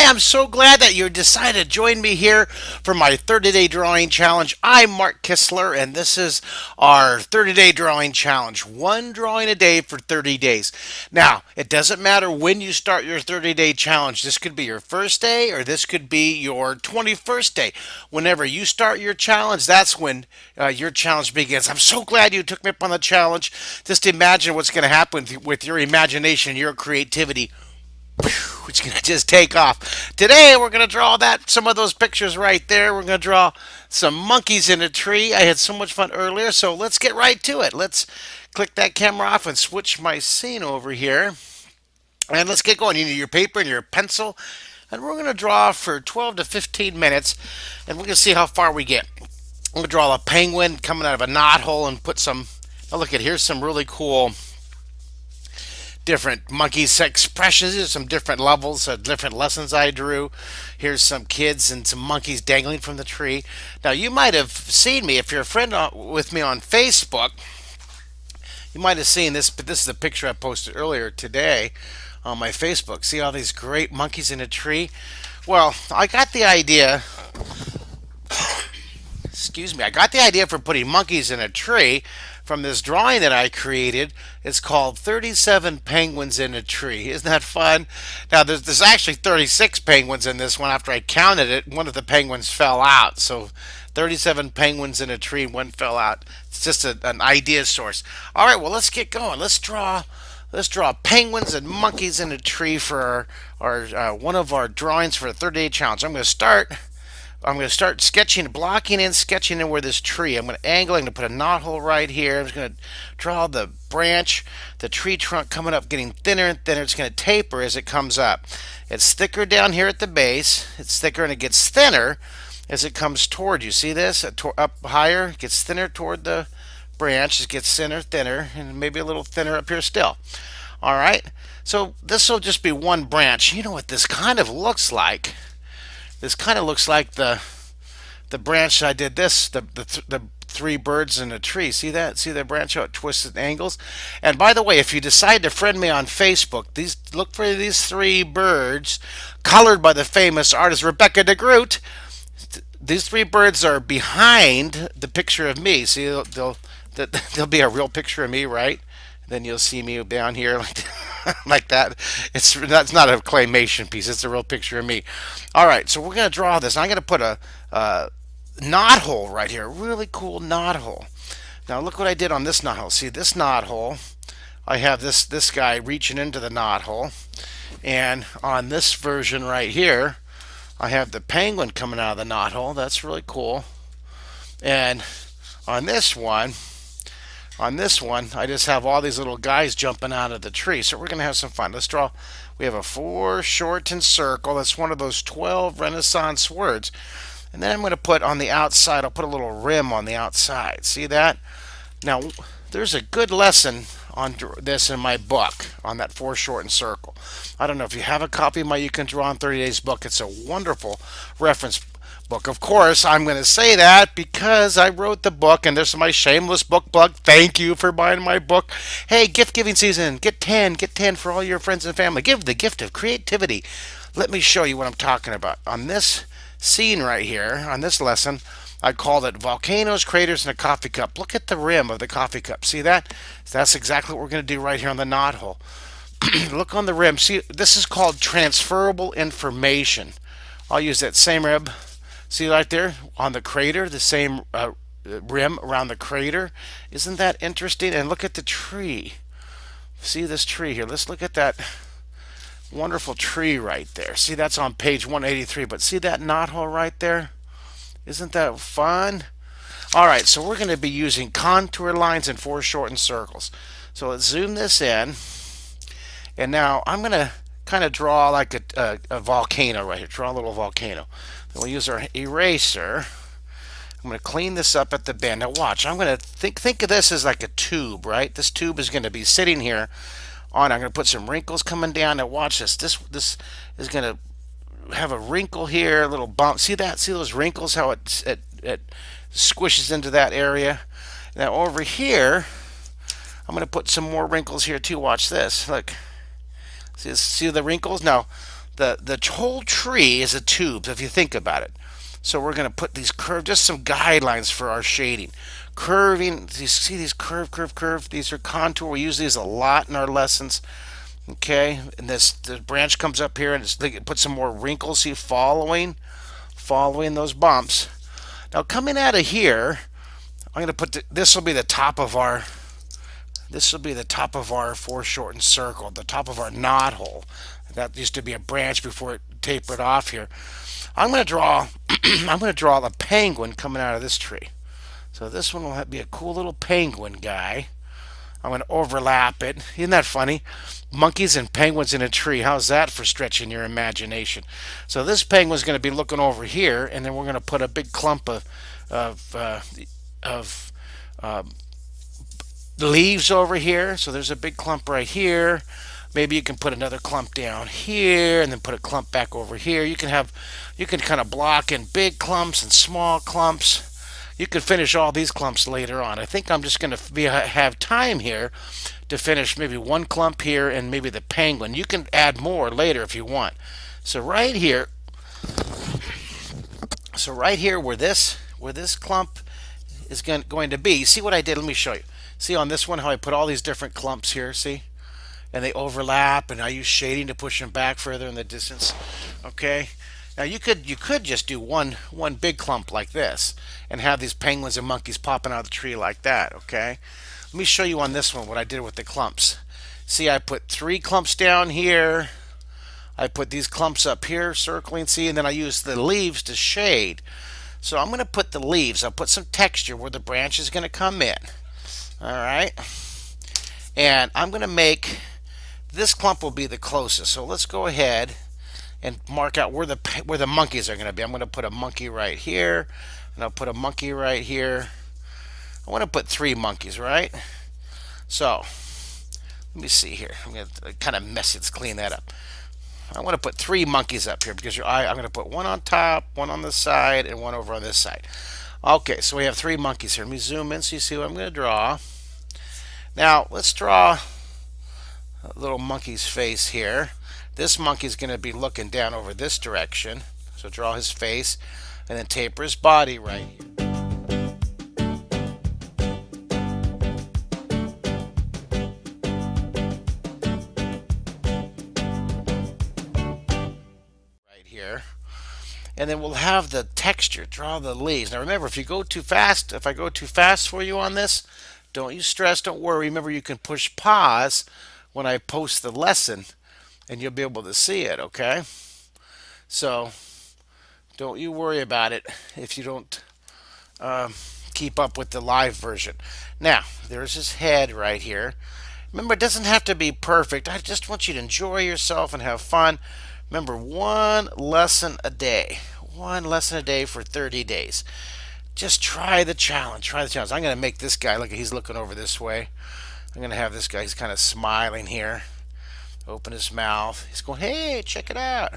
Hi, I'm so glad that you decided to join me here for my 30-day drawing challenge. I'm Mark Kistler, and this is our 30-day drawing challenge. One drawing a day for 30 days. Now, it doesn't matter when you start your 30-day challenge. This could be your first day, or this could be your 21st day. Whenever you start your challenge, that's when your challenge begins. I'm so glad you took me up on the challenge. Just imagine what's going to happen with your imagination, your creativity. It's gonna just take off. Today we're gonna draw some of those pictures right there. We're gonna draw some monkeys in a tree. I had so much fun earlier, so let's get right to it. Let's click that camera off and switch my scene over here. And let's get going. You need your paper and your pencil. And we're gonna draw for 12 to 15 minutes, and we're gonna see how far we get. I'm gonna draw a penguin coming out of a knot hole and put some. Oh, look at here's some really cool different monkeys expressions. There's some different levels, different lessons I drew. Here's some kids and some monkeys dangling from the tree. Now you might have seen me if you're a friend with me on Facebook. You might have seen this, but this is a picture I posted earlier today on my Facebook. See all these great monkeys in a tree? Well, I got the idea. Excuse me. I got the idea for putting monkeys in a tree from this drawing that I created. It's called 37 Penguins in a Tree. Isn't that fun? Now, there's actually 36 penguins in this one. After I counted it, one of the penguins fell out. So 37 penguins in a tree, one fell out. It's just an idea source. All right, well, let's get going. Let's draw penguins and monkeys in a tree for our one of our drawings for a 30-day challenge. I'm going to start sketching, blocking in, sketching in where this tree. I'm going to angle. I'm going to put a knot hole right here. I'm just going to draw the branch, the tree trunk coming up, getting thinner and thinner. It's going to taper as it comes up. It's thicker down here at the base. It's thicker and it gets thinner as it comes toward you. See this? Up higher, it gets thinner toward the branch. It gets thinner, and maybe a little thinner up here still. All right. So this will just be one branch. You know what this kind of looks like? This kind of looks like the branch I did this, the three birds in a tree. See that? See the branch how it twists at angles? And by the way, if you decide to friend me on Facebook, look for these three birds colored by the famous artist Rebecca DeGroot. These three birds are behind the picture of me. See, there'll be a real picture of me, right? Then you'll see me down here like that. That's not a claymation piece. It's a real picture of me. All right, so we're gonna draw this. I'm gonna put a knot hole right here. Really cool knot hole. Now look what I did on this knot hole. See this knot hole? I have this guy reaching into the knot hole, and on this version right here, I have the penguin coming out of the knot hole. That's really cool. And on this one. I just have all these little guys jumping out of the tree. So we're going to have some fun. Let's draw. We have a foreshortened circle. That's one of those 12 Renaissance words. And then I'm going to put on the outside, I'll put a little rim on the outside. See that? Now, there's a good lesson on this in my book, on that foreshortened circle. I don't know if you have a copy of my You Can Draw in 30 Days book. It's a wonderful reference book. Of course, I'm going to say that because I wrote the book, and there's my shameless book plug. Thank you for buying my book. Hey, gift giving season. Get 10 for all your friends and family. Give the gift of creativity. Let me show you what I'm talking about. On this scene right here, on this lesson, I called it Volcanoes, Craters, and a Coffee Cup. Look at the rim of the coffee cup. See that? That's exactly what we're going to do right here on the knot hole. Look on the rim. See, this is called transferable information. I'll use that same rim. See right there on the crater, the same rim around the crater. Isn't that interesting? And look at the tree. See this tree here. Let's look at that wonderful tree right there. See, that's on page 183. But see that knot hole right there? Isn't that fun? All right, so we're going to be using contour lines and foreshortened circles. So let's zoom this in. And now I'm going to kind of draw like a volcano right here. Draw a little volcano. Then we'll use our eraser. I'm going to clean this up at the bend. Now watch. I'm going to think of this as like a tube, right? This tube is going to be sitting here on. I'm going to put some wrinkles coming down. Now watch this. This is going to have a wrinkle here, a little bump. See that? See those wrinkles? How it squishes into that area. Now over here, I'm going to put some more wrinkles here too. Watch this. Look. See the wrinkles? Now, The whole tree is a tube, if you think about it. So we're going to put these curve, just some guidelines for our shading. Curving, you see these curve. These are contour. We use these a lot in our lessons. Okay, and the branch comes up here and put some more wrinkles. See, following those bumps. Now coming out of here, I'm going to put this will be the top of our foreshortened circle, the top of our knot hole. That used to be a branch before it tapered off here. I'm going to draw I'm going to draw the penguin coming out of this tree. So this one will be a cool little penguin guy. I'm going to overlap it. Isn't that funny? Monkeys and penguins in a tree. How's that for stretching your imagination? So this penguin's going to be looking over here, and then we're going to put a big clump of leaves over here. So there's a big clump right here. Maybe you can put another clump down here, and then put a clump back over here. You can kind of block in big clumps and small clumps. You could finish all these clumps later on. I think I'm just going to have time here to finish maybe one clump here and maybe the penguin. You can add more later if you want. So right here, where this clump is going to be, you see what I did? Let me show you. See on this one how I put all these different clumps here, see? And they overlap, and I use shading to push them back further in the distance. Okay? Now you could just do one big clump like this and have these penguins and monkeys popping out of the tree like that, okay? Let me show you on this one what I did with the clumps. See, I put 3 clumps down here. I put these clumps up here circling, see, and then I use the leaves to shade. So I'm going to put the leaves, I'll put some texture where the branch is going to come in. All right? And I'm going to make this clump will be the closest. So let's go ahead and mark out where the monkeys are going to be. I'm going to put a monkey right here, and I'll put a monkey right here. I want to put 3 monkeys, right? So let me see here. I'm going to kind of messy. Let's clean that up. I want to put 3 monkeys up here because I'm going to put one on top, one on the side, and one over on this side. Okay, so we have 3 monkeys here. Let me zoom in so you see what I'm going to draw. Now let's draw a little monkey's face here. This monkey's going to be looking down over this direction. So draw his face and then taper his body right here. Right here. And then we'll have the texture. Draw the leaves. Now remember, if I go too fast for you on this, don't you stress, don't worry. Remember, you can push pause when I post the lesson, and you'll be able to see it, okay? So don't you worry about it if you don't keep up with the live version. Now, there's his head right here. Remember, it doesn't have to be perfect. I just want you to enjoy yourself and have fun. Remember, one lesson a day. One lesson a day for 30 days. Just try the challenge. I'm going to make this guy look, he's looking over this way. I'm going to have this guy, he's kind of smiling here. Open his mouth. He's going, hey, check it out.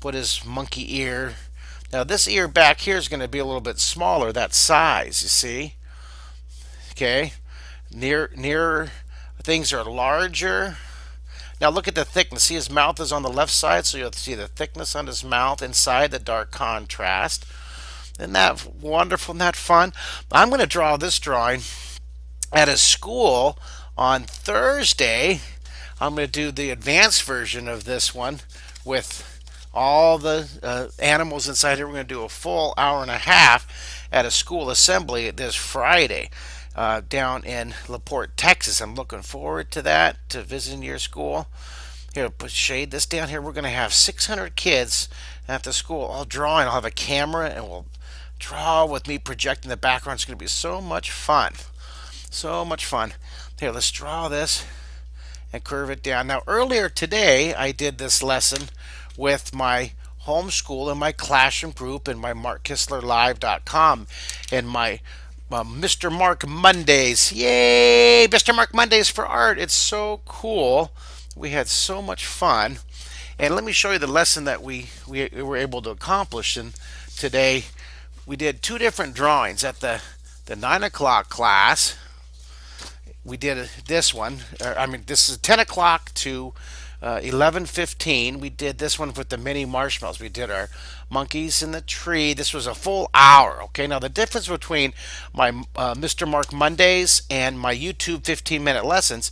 Put his monkey ear. Now this ear back here is going to be a little bit smaller, that size, you see. Okay. Nearer things are larger. Now look at the thickness. See, his mouth is on the left side, so you'll see the thickness on his mouth inside the dark contrast. Isn't that wonderful? Isn't that fun? I'm going to draw this drawing at a school on Thursday. I'm going to do the advanced version of this one with all the animals inside here. We're going to do a full hour and a half at a school assembly this Friday down in LaPorte, Texas. I'm looking forward to that, to visiting your school. Here, shade this down here. We're going to have 600 kids at the school all drawing. I'll have a camera and we'll draw with me projecting the background. It's going to be so much fun. So much fun. Here, let's draw this and curve it down. Now, earlier today, I did this lesson with my homeschool and my classroom group and my MarkKistlerLive.com and my Mr. Mark Mondays. Yay! Mr. Mark Mondays for art. It's so cool. We had so much fun. And let me show you the lesson that we were able to accomplish. And today, we did 2 different drawings. At the 9 o'clock class, we did this one. This is 10 o'clock to 11:15. We did this one with the mini marshmallows. We did our monkeys in the tree. This was a full hour. Okay, now the difference between my Mr. Mark Mondays and my YouTube 15-minute lessons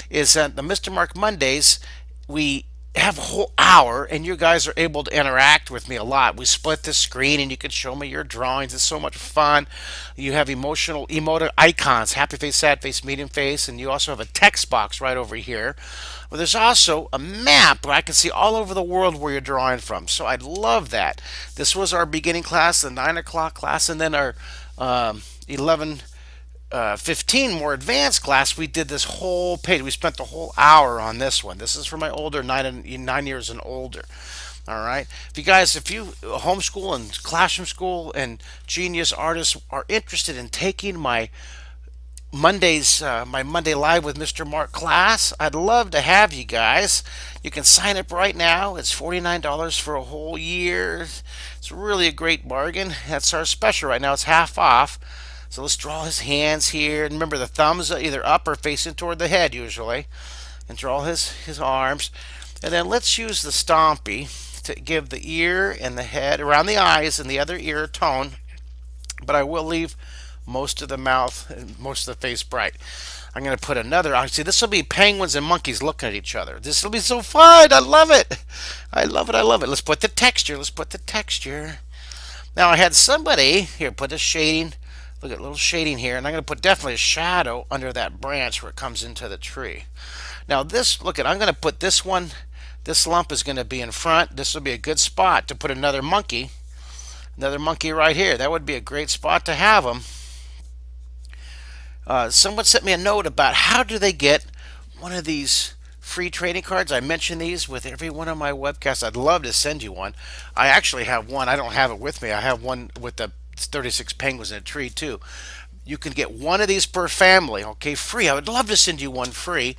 is that the Mr. Mark Mondays, we have a whole hour and you guys are able to interact with me a lot. We split the screen and you can show me your drawings. It's so much fun. You have emotional emotive icons, happy face, sad face, medium face, and you also have a text box right over here. Well, there's also a map where I can see all over the world where you're drawing from. So I love that. This was our beginning class, the 9 o'clock class, and then our 11 15 more advanced class. We did this whole page. We spent the whole hour on this one. This is for my older 9 years and older. All right. If you homeschool and classroom school and genius artists are interested in taking my Monday Live with Mr. Mark class, I'd love to have you guys. You can sign up right now. It's $49 for a whole year. It's really a great bargain. That's our special right now. It's half off. So let's draw his hands here. And remember, the thumbs are either up or facing toward the head usually. And draw his arms. And then let's use the Stompy to give the ear and the head around the eyes and the other ear tone. But I will leave most of the mouth and most of the face bright. I'm going to put another. See, this will be penguins and monkeys looking at each other. This will be so fun. I love it. I love it. I love it. Let's put the texture. Let's put the texture. Now, I had somebody here put a shading. Look at a little shading here, and I'm going to put definitely a shadow under that branch where it comes into the tree. Now I'm going to put this one, this lump is going to be in front. This will be a good spot to put another monkey right here. That would be a great spot to have them. Someone sent me a note about how do they get one of these free trading cards. I mention these with every one of my webcasts. I'd love to send you one. I actually have one. I don't have it with me. I have one with the 36 penguins in a tree too. You can get one of these per family, okay, free. I would love to send you one free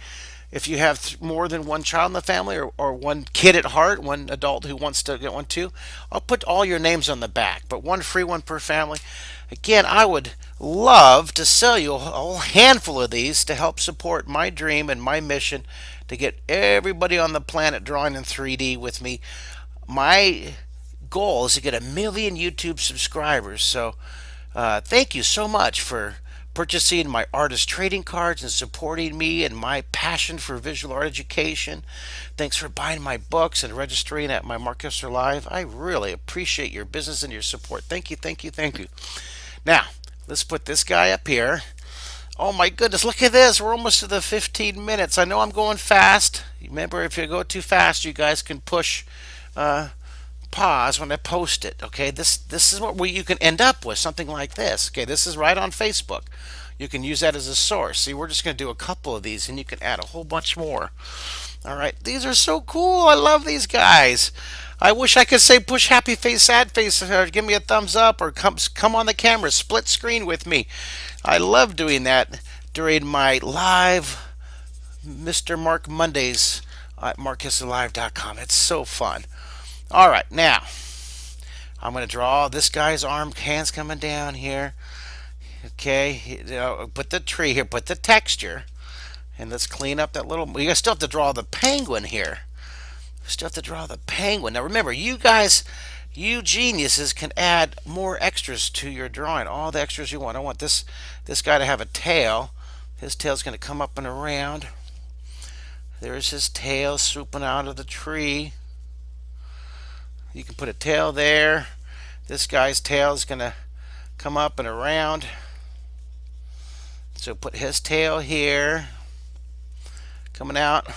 if you have more than one child in the family, or one kid at heart, one adult who wants to get one too. I'll put all your names on the back, but one free one per family. Again, I would love to sell you a whole handful of these to help support my dream and my mission to get everybody on the planet drawing in 3D with me. My goal is to get 1 million YouTube subscribers. So thank you so much for purchasing my artist trading cards and supporting me and my passion for visual art education. Thanks for buying my books and registering at my Mark Kistler Live. I really appreciate your business and your support. Thank you, thank you, thank you. Now, let's put this guy up here. Oh my goodness, look at this. We're almost to the 15 minutes. I know I'm going fast. Remember, if you go too fast, you guys can push pause when I post it. Okay, this is what you can end up with, something like this. Okay, this is right on Facebook. You can use that as a source. See, we're just going to do a couple of these and you can add a whole bunch more. All right, these are so cool. I love these guys. I wish I could say push happy face, sad face, or give me a thumbs up, or come on the camera, split screen with me. I love doing that during my live Mr. Mark Mondays at markkistlerlive.com. It's so fun. All right, now I'm going to draw this guy's arm, hands coming down here. Okay, put the tree here, put the texture, and let's clean up that little. You still have to draw the penguin here. Still have to draw the penguin. Now remember, you guys, you geniuses can add more extras to your drawing. All the extras you want. I want this guy to have a tail. His tail's going to come up and around. There's his tail swooping out of the tree. You can put a tail there. This guy's tail is going to come up and around. So put his tail here, coming out.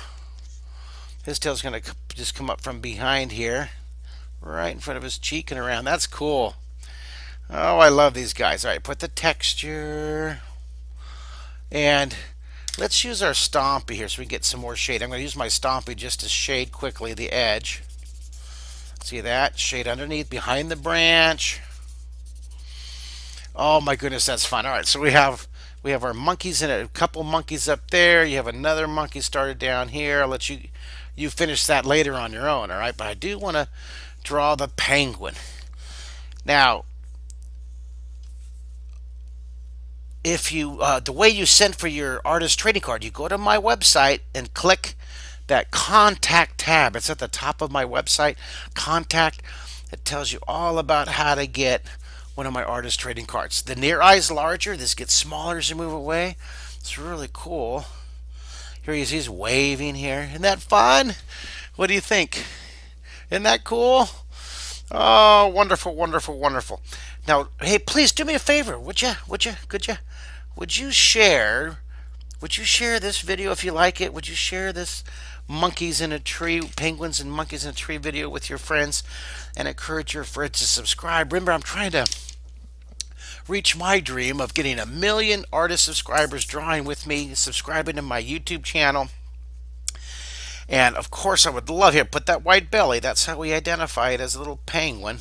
His tail's going to just come up from behind here, right in front of his cheek and around. That's cool. Oh, I love these guys. All right, put the texture. And let's use our Stompy here so we can get some more shade. I'm going to use my Stompy just to shade quickly the edge. See that? Shade underneath, behind the branch. Oh my goodness, that's fun. All right, so we have our monkeys in it, a couple monkeys up there. You have another monkey started down here. I'll let you finish that later on your own, all right? But I do want to draw the penguin. Now, if you the way you send for your artist trading card, you go to my website and click that contact tab. It's at the top of my website, contact. It tells you all about how to get one of my artist trading cards. The near eye is larger. This gets smaller as you move away. It's really cool. Here he's waving here. Isn't that fun? What do you think? Isn't that cool? Oh, wonderful, wonderful, wonderful. Now, hey, please do me a favor, would you? Could you? Would you share? Would you share this video if you like it? Would you share this monkeys in a tree, penguins and monkeys in a tree video with your friends, and encourage your friends to subscribe? Remember, I'm trying to reach my dream of getting 1 million artist subscribers drawing with me, subscribing to my YouTube channel. And of course, I would love here, put that white belly. That's how we identify it as a little penguin.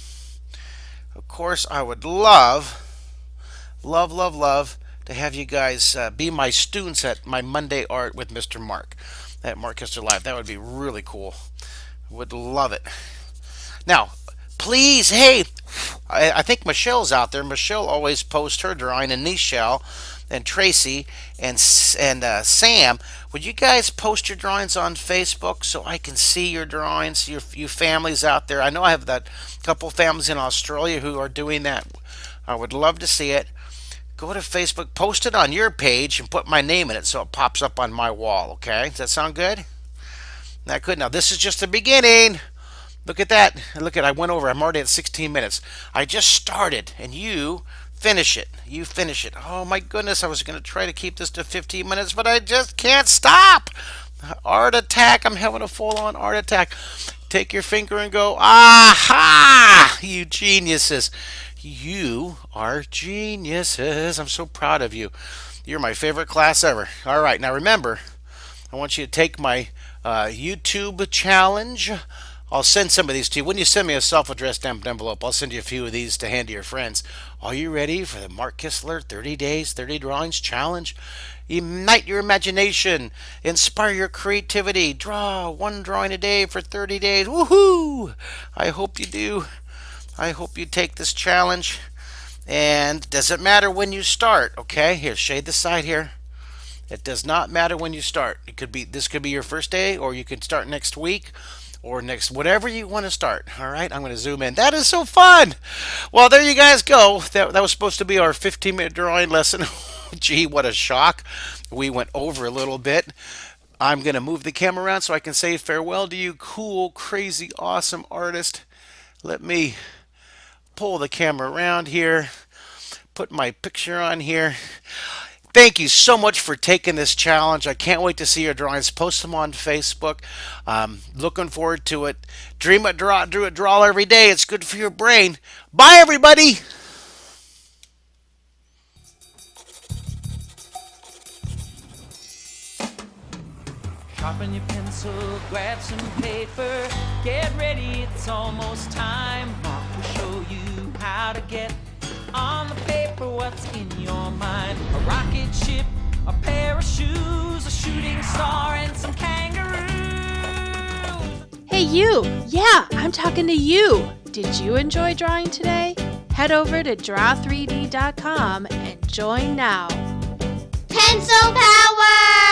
Of course, I would love to have you guys be my students at my Monday Art with Mr. Mark at Mark Kistler Live. That would be really cool. Would love it. Now, please, hey, I think Michelle's out there. Michelle always posts her drawing, and Nichelle and Tracy and Sam. Would you guys post your drawings on Facebook so I can see your drawings, you families out there? I know I have that couple families in Australia who are doing that. I would love to see it. Go to Facebook, post it on your page, and put my name in it so it pops up on my wall, okay? Does that sound good? Not good. Now, this is just the beginning. Look at that. Look at, I went over. I'm already at 16 minutes. I just started, and you finish it. You finish it. Oh, my goodness. I was going to try to keep this to 15 minutes, but I just can't stop. Art attack. I'm having a full-on art attack. Take your finger and go, aha! You geniuses. You are geniuses. I'm so proud of you. You're my favorite class ever. All right. Now, remember, I want you to take my YouTube challenge. I'll send some of these to you. When you send me a self-addressed stamped envelope, I'll send you a few of these to hand to your friends. Are you ready for the Mark Kistler 30 Days, 30 Drawings Challenge? Ignite your imagination. Inspire your creativity. Draw one drawing a day for 30 days. Woohoo! I hope you do. I hope you take this challenge. And does it matter when you start? Okay, here, shade the side here. It does not matter when you start. This could be your first day, or you can start next week, or next, whatever you want to start. All right, I'm going to zoom in. That is so fun. Well, there you guys go. That was supposed to be our 15-minute drawing lesson. Gee, what a shock. We went over a little bit. I'm going to move the camera around so I can say farewell to you, cool, crazy, awesome artist. Let me pull the camera around here, put my picture on here. Thank you so much for taking this challenge. I can't wait to see your drawings. Post them on Facebook. Looking forward to it. Dream it, draw it, draw every day. It's good for your brain. Bye, everybody. Sharpen your pencil, grab some paper. Get ready, it's almost time. Mark will show you how to get on the paper what's in your mind. A rocket ship, a pair of shoes, a shooting star, and some kangaroos. Hey you! Yeah, I'm talking to you! Did you enjoy drawing today? Head over to draw3d.com and join now. Pencil power!